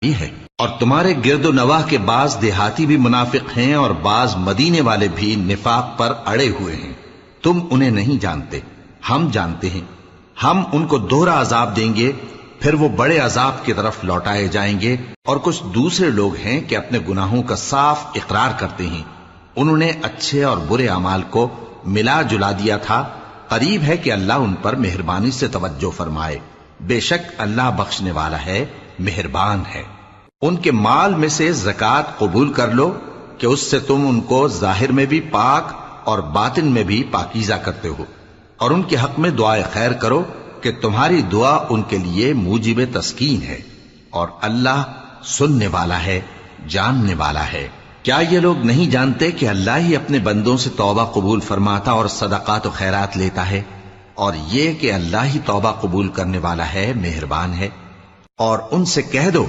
یہ ہے، اور تمہارے گرد و نواح کے بعض دیہاتی بھی منافق ہیں اور بعض مدینے والے بھی نفاق پر اڑے ہوئے ہیں، تم انہیں نہیں جانتے، ہم جانتے ہیں۔ ہم ان کو دوہرا عذاب دیں گے، پھر وہ بڑے عذاب کی طرف لوٹائے جائیں گے۔ اور کچھ دوسرے لوگ ہیں کہ اپنے گناہوں کا صاف اقرار کرتے ہیں، انہوں نے اچھے اور برے اعمال کو ملا جلا دیا تھا، قریب ہے کہ اللہ ان پر مہربانی سے توجہ فرمائے، بے شک اللہ بخشنے والا ہے، مہربان ہے۔ ان کے مال میں سے زکوٰۃ قبول کر لو کہ اس سے تم ان کو ظاہر میں بھی پاک اور باطن میں بھی پاکیزہ کرتے ہو، اور ان کے حق میں دعائے خیر کرو کہ تمہاری دعا ان کے لیے موجب تسکین ہے، اور اللہ سننے والا ہے، جاننے والا ہے۔ کیا یہ لوگ نہیں جانتے کہ اللہ ہی اپنے بندوں سے توبہ قبول فرماتا اور صدقات و خیرات لیتا ہے، اور یہ کہ اللہ ہی توبہ قبول کرنے والا ہے، مہربان ہے۔ اور ان سے کہہ دو